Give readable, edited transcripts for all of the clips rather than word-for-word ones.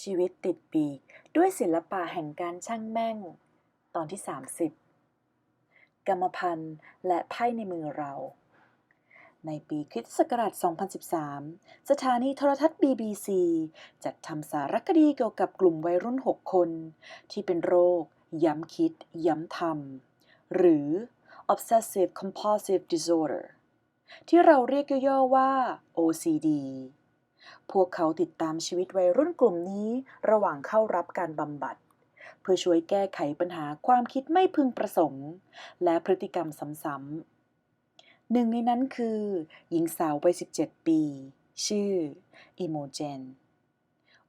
ชีวิตติดปีกด้วยศิลปะแห่งการช่างแม่งตอนที่30กรรมพันธุ์และไพ่ในมือเราในปีคริสตศักราช2013สถานีโทรทัศน์ BBC จัดทำสารคดีเกี่ยวกับกลุ่มวัยรุ่น6คนที่เป็นโรคย้ำคิดย้ำทำหรือ Obsessive Compulsive Disorder ที่เราเรียกย่อๆว่า OCD พวกเขาติดตามชีวิตวัยรุ่นกลุ่มนี้ระหว่างเข้ารับการบำบัดเพื่อช่วยแก้ไขปัญหาความคิดไม่พึงประสงค์และพฤติกรรมซ้ำๆหนึ่งในนั้นคือหญิงสาววัย17 ปีชื่ออิโมเจน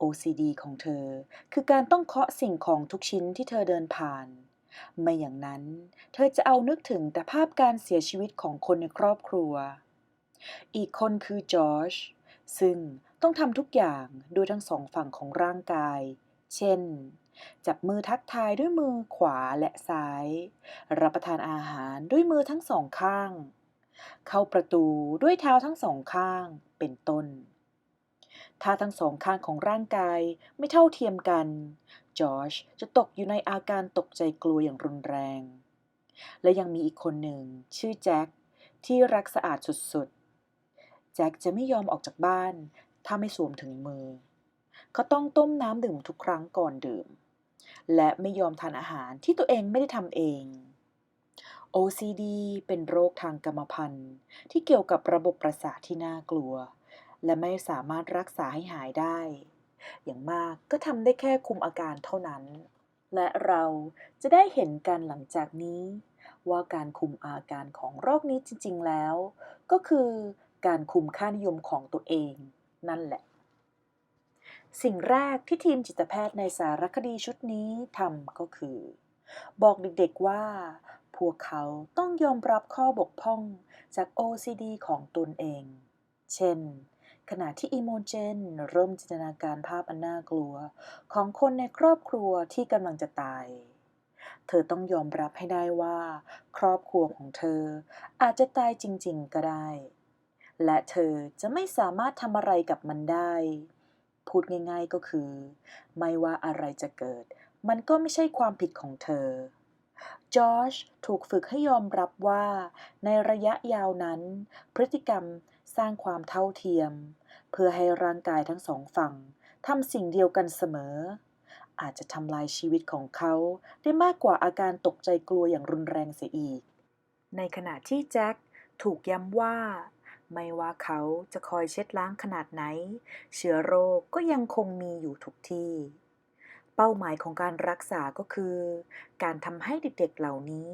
OCD ของเธอคือการต้องเคาะสิ่งของทุกชิ้นที่เธอเดินผ่านไม่อย่างนั้นเธอจะเอานึกถึงแต่ภาพการเสียชีวิตของคนในครอบครัวอีกคนคือจอร์จซึ่งต้องทำทุกอย่างด้วยทั้งสองฝั่งของร่างกายเช่นจับมือทักทายด้วยมือขวาและซ้ายรับประทานอาหารด้วยมือทั้งสองข้างเข้าประตูด้วยเท้าทั้งสองข้างเป็นต้นถ้าทั้งสองข้างของร่างกายไม่เท่าเทียมกันจอร์จจะตกอยู่ในอาการตกใจกลัวอย่างรุนแรงและยังมีอีกคนหนึ่งชื่อแจ็คที่รักสะอาดสุดๆแจ็คจะไม่ยอมออกจากบ้านถ้าไม่สวมถุงมือเขาต้องต้มน้ำดื่มทุกครั้งก่อนดื่มและไม่ยอมทานอาหารที่ตัวเองไม่ได้ทำเอง OCD เป็นโรคทางกรรมพันธุ์ที่เกี่ยวกับระบบประสาทที่น่ากลัวและไม่สามารถรักษาให้หายได้อย่างมากก็ทำได้แค่คุมอาการเท่านั้นและเราจะได้เห็นกันหลังจากนี้ว่าการคุมอาการของโรคนี้จริงๆแล้วก็คือการคุมค่านิยมของตัวเองนั่นแหละ สิ่งแรกที่ทีมจิตแพทย์ในสารคดีชุดนี้ทำก็คือบอกเด็กๆว่าพวกเขาต้องยอมรับข้อบกพร่องจาก OCD ของตนเอง เช่นขณะที่อิโมเจนเริ่มจินตนาการภาพอันน่ากลัวของคนในครอบครัวที่กำลังจะตาย เธอต้องยอมรับให้ได้ว่าครอบครัวของเธออาจจะตายจริงๆก็ได้ และเธอจะไม่สามารถทำอะไรกับมันได้ พูดง่ายๆก็คือไม่ว่าอะไรจะเกิดมันก็ไม่ใช่ความผิดของเธอจอร์จถูกฝึกให้ยอมรับว่าในระยะยาวนั้นพฤติกรรมสร้างความเท่าเทียมเพื่อให้ร่างกายทั้งสองฝั่งทำสิ่งเดียวกันเสมออาจจะทำลายชีวิตของเขาได้มากกว่าอาการตกใจกลัวอย่างรุนแรงเสียอีกในขณะที่แจ็คถูกย้ำว่าไม่ว่าเขาจะคอยเช็ดล้างขนาดไหนเชื้อโรคก็ยังคงมีอยู่ทุกที่ เป้าหมายของการรักษาก็คือการทำให้เด็กๆเหล่านี้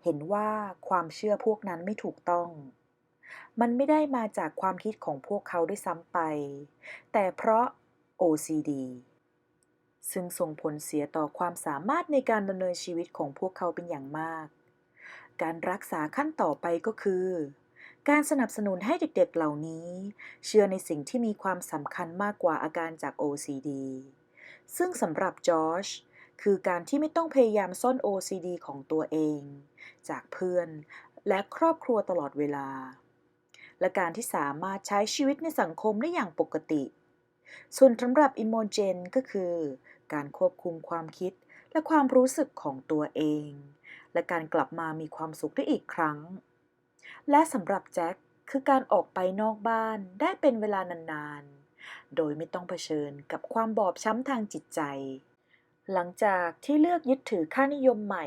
เห็นว่าความเชื่อพวกนั้นไม่ถูกต้อง มันไม่ได้มาจากความคิดของพวกเขาด้วยซ้ำไป แต่เพราะ OCD ซึ่งส่งผลเสียต่อความสามารถในการดำเนินชีวิตของพวกเขาเป็นอย่างมาก การรักษาขั้นต่อไปก็คือ การสนับสนุนให้เด็กๆเหล่านี้เชื่อในสิ่งที่มีความสำคัญมากกว่าอาการจาก OCD ซึ่งสำหรับจอร์จคือการที่ไม่ต้องพยายามซ่อน OCD ของตัวเองจากเพื่อนและครอบครัวตลอดเวลาและการที่สามารถใช้ชีวิตในสังคมได้อย่างปกติส่วนสำหรับอิโมเจนก็คือการควบคุมความคิดและความรู้สึกของตัวเองและการกลับมามีความสุขได้อีกครั้งและสำหรับแจ็คคือการออกไปนอกบ้านได้เป็นเวลานานๆโดยไม่ต้องเผชิญกับความบอบช้ำทางจิตใจหลังจากที่เลือกยึดถือค่านิยมใหม่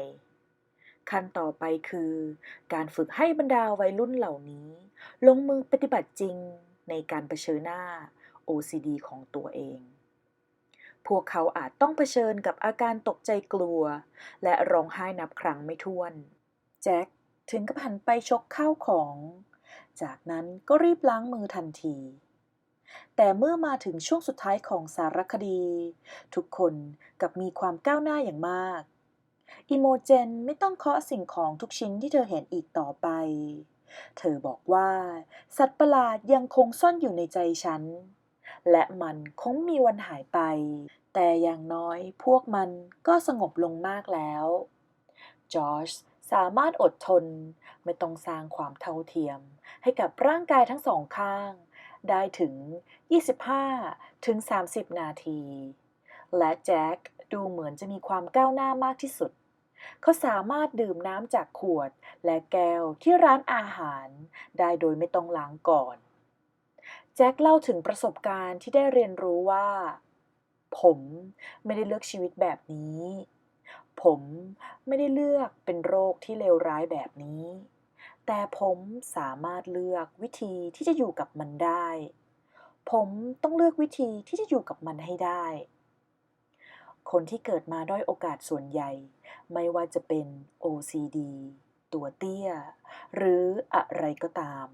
ขั้นต่อไปคือการฝึกให้บรรดาวัยรุ่นเหล่านี้ลงมือปฏิบัติจริงในการเผชิญหน้า OCD ของตัวเอง พวกเขาอาจต้องเผชิญกับอาการตกใจกลัวและร้องไห้นับครั้งไม่ถ้วนแจ็คถึงกับหันไปชกข้าวของจากนั้นก็รีบล้างมือทันทีแต่เมื่อมาถึงช่วงสุดท้ายของสารคดีทุกคนกลับมีความก้าวหน้าอย่างมากอิโมเจนไม่ต้องเคาะสิ่งของทุกชิ้นที่เธอเห็นอีกต่อไปเธอบอกว่าสัตว์ประหลาดยังคงซ่อนอยู่ในใจฉันและมันคงมีวันหายไป แต่อย่างน้อยพวกมันก็สงบลงมากแล้วจอร์จสามารถอดทนไม่ต้องสร้างความเท่าเทียมให้กับร่างกายทั้งสองข้างได้ถึง25 ถึง 30 นาที และแจ็คดูเหมือนจะมีความก้าวหน้ามากที่สุดเขาสามารถดื่มน้ำจากขวดและแก้วที่ร้านอาหารได้โดยไม่ต้องล้างก่อนแจ็คเล่าถึงประสบการณ์ที่ได้เรียนรู้ว่าผมไม่ได้เลือกชีวิตแบบนี้ผมไม่ได้เลือกเป็นโรคที่เลวร้ายแบบนี้แต่ผมสามารถเลือกวิธีที่จะอยู่กับมันได้ผมต้องเลือกวิธีที่จะอยู่กับมันให้ได้ คนที่เกิดมาด้อยโอกาสส่วนใหญ่ไม่ว่าจะเป็น OCD ตัวเตี้ยหรืออะไรก็ตาม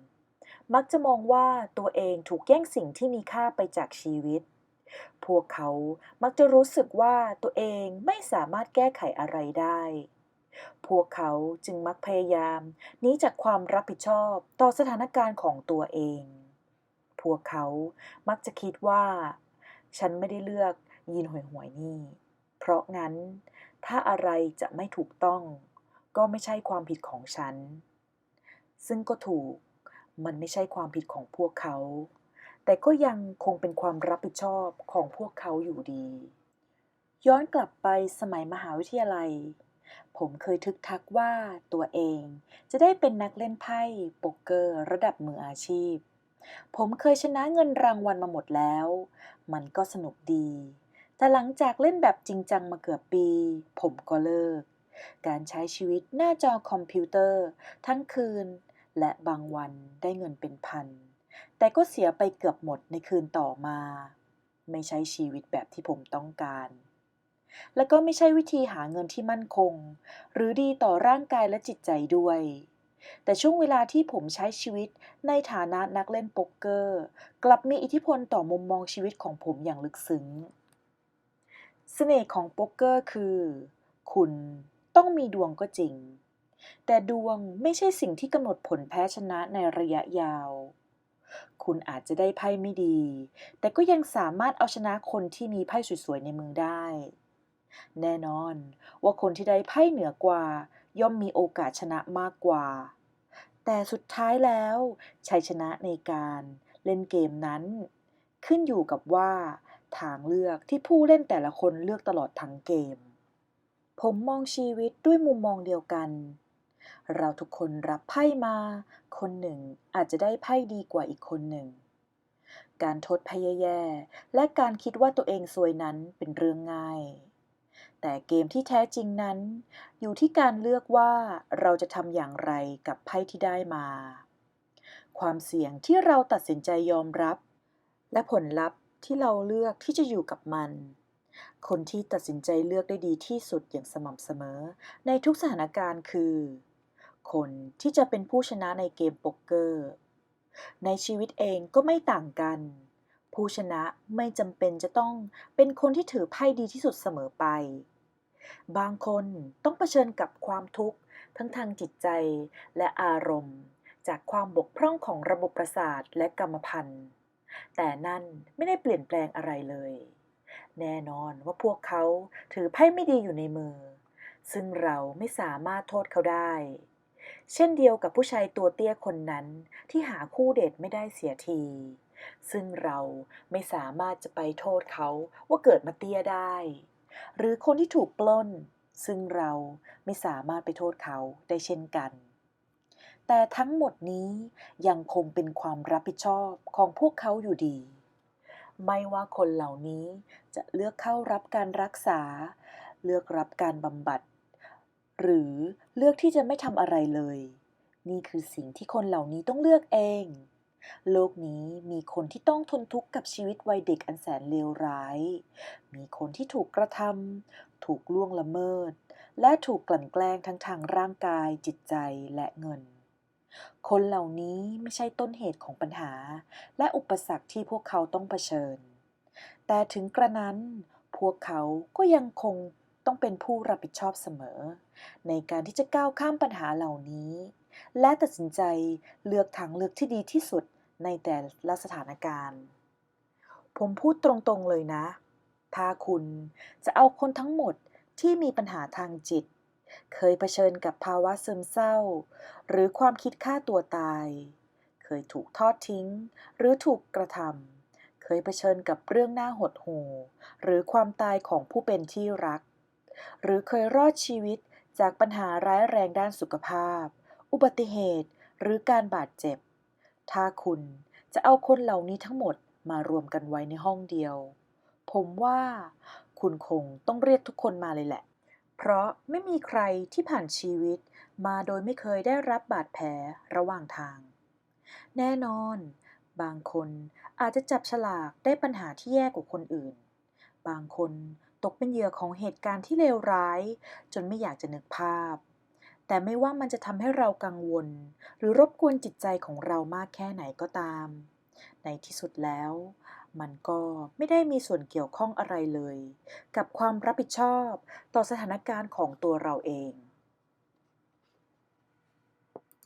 มักจะมองว่าตัวเองถูกแย่งสิ่งที่มีค่าไปจากชีวิตพวกเขามักจะรู้สึกว่าตัวเองไม่สามารถแก้ไขอะไรได้พวกเขาจึงมักพยายามหนีจากความรับผิดชอบต่อสถานการณ์ของตัวเองพวกเขามักจะคิดว่าฉันไม่ได้เลือกยีนห่วยๆนี่ เพราะงั้นถ้าอะไรจะไม่ถูกต้องก็ไม่ใช่ความผิดของฉันซึ่งก็ถูกมันไม่ใช่ความผิดของพวกเขาแต่ก็ยังคงเป็นความรับผิดชอบของพวกเขาอยู่ดีย้อนกลับไปสมัยมหาวิทยาลัยผมเคยทึกทักว่าตัวเองจะได้เป็นนักเล่นไพ่โป๊กเกอร์ระดับมืออาชีพผมเคยชนะเงินรางวัลมาหมดแล้วมันก็สนุกดี แต่หลังจากเล่นแบบจริงจังมาเกือบปีผมก็เลิกการใช้ชีวิตหน้าจอคอมพิวเตอร์ทั้งคืนและบางวันได้เงินเป็นพันแต่ก็เสียไปเกือบหมดในคืนต่อมาไม่ใช่ชีวิตแบบที่ผมต้องการและก็ไม่ใช่วิธีหาเงินที่มั่นคงหรือดีต่อร่างกายและจิตใจด้วยแต่ช่วงเวลาที่ผมใช้ชีวิตในฐานะนักเล่นโป๊กเกอร์กลับมีอิทธิพลต่อมุมมองชีวิตของผมอย่างลึกซึ้ง เสน่ห์ของโป๊กเกอร์คือคุณต้องมีดวงก็จริงแต่ดวงไม่ใช่สิ่งที่กำหนดผลแพ้ชนะในระยะยาวคุณอาจจะได้ไพ่ไม่ดีแต่ก็ยังสามารถเอาชนะคนที่มีไพ่สวยๆในมือได้แน่นอนว่าคนที่ได้ไพ่เหนือกว่าย่อมมีโอกาสชนะมากกว่าแต่สุดท้ายแล้วชัยชนะในการเล่นเกมนั้นขึ้นอยู่กับว่า ทางเลือกที่ผู้เล่นแต่ละคนเลือกตลอดทั้งเกม ผมมองชีวิตด้วยมุมมองเดียวกัน เราทุกคนรับไพ่มา คนหนึ่งอาจจะได้ไพ่ดีกว่าอีกคนหนึ่ง การโทษไพ่แย่ๆและการคิดว่าตัวเองซวยนั้นเป็นเรื่องง่าย แต่เกมที่แท้จริงนั้นอยู่ที่การเลือกว่าเราจะทำอย่างไรกับไพ่ที่ได้มา ความเสี่ยงที่เราตัดสินใจยอมรับ และผลลัพธ์ที่เราเลือกที่จะอยู่กับมัน คนที่ตัดสินใจเลือกได้ดีที่สุดอย่างสม่ำเสมอในทุกสถานการณ์คือ คนที่จะเป็นผู้ชนะในเกมโป๊กเกอร์ ในชีวิตเองก็ไม่ต่างกัน ผู้ชนะไม่จำเป็นจะต้องเป็นคนที่ถือไพ่ดีที่สุดเสมอไป บางคนต้องเผชิญกับความทุกข์ทั้งทางจิตใจและอารมณ์จากความบกพร่องของระบบประสาทและกรรมพันธุ์แต่นั่นไม่ได้เปลี่ยนแปลงอะไรเลย แน่นอนว่าพวกเขาถือไพ่ไม่ดีอยู่ในมือ ซึ่งเราไม่สามารถโทษเขาได้ เช่นเดียวกับผู้ชายตัวเตี้ยคนนั้นที่หาคู่เดทไม่ได้เสียที ซึ่งเราไม่สามารถจะไปโทษเขาว่าเกิดมาเตี้ยได้ หรือคนที่ถูกปล้น ซึ่งเราไม่สามารถไปโทษเขาได้เช่นกัน แต่ทั้งหมดนี้ยังคงเป็นความรับผิดชอบของพวกเขาอยู่ดี ไม่ว่าคนเหล่านี้จะเลือกเข้ารับการรักษา เลือกรับการบำบัด หรือเลือกที่จะไม่ทำอะไรเลย นี่คือสิ่งที่คนเหล่านี้ต้องเลือกเอง โลกนี้มีคนที่ต้องทนทุกข์กับชีวิตวัยเด็กอันแสนเลวร้าย มีคนที่ถูกกระทำ ถูกล่วงละเมิด และถูกกลั่นแกล้งทั้งทางร่างกาย จิตใจ และเงิน คนเหล่านี้ไม่ใช่ต้นเหตุของปัญหา และอุปสรรคที่พวกเขาต้องเผชิญ แต่ถึงกระนั้น พวกเขาก็ยังคงต้องเป็นผู้รับผิดชอบเสมอ ในการที่จะก้าวข้ามปัญหาเหล่านี้ และตัดสินใจเลือกทางเลือกที่ดีที่สุดในแต่ละสถานการณ์ ผมพูดตรงๆเลยนะ ถ้าคุณจะเอาคนทั้งหมดที่มีปัญหาทางจิต เคยเผชิญกับภาวะซึมเศร้า หรือความคิดฆ่าตัวตาย เคยถูกทอดทิ้งหรือถูกกระทำ เคยเผชิญกับเรื่องน่าหดหู่หรือความตายของผู้เป็นที่รักหรือเคยรอดชีวิตจากปัญหาร้ายแรงด้านสุขภาพอุบัติเหตุหรือการบาดเจ็บถ้าคุณจะเอาคนเหล่านี้ทั้งหมดมารวมกันไว้ในห้องเดียวผมว่าคุณคงต้องเรียกทุกคนมาเลยแหละเพราะไม่มีใครที่ผ่านชีวิตมาโดยไม่เคยได้รับบาดแผลระหว่างทางแน่นอนบางคนอาจจะจับฉลากได้ปัญหาที่แย่กว่าคนอื่นบางคนตกเป็นเหยื่อของเหตุการณ์ที่เลวร้ายจนไม่อยากจะนึกภาพแต่ไม่ว่ามันจะทำให้เรากังวลหรือรบกวนจิตใจของเรามากแค่ไหนก็ตามในที่สุดแล้วมันก็ไม่ได้มีส่วนเกี่ยวข้องอะไรเลยกับความรับผิดชอบต่อสถานการณ์ของตัวเราเอง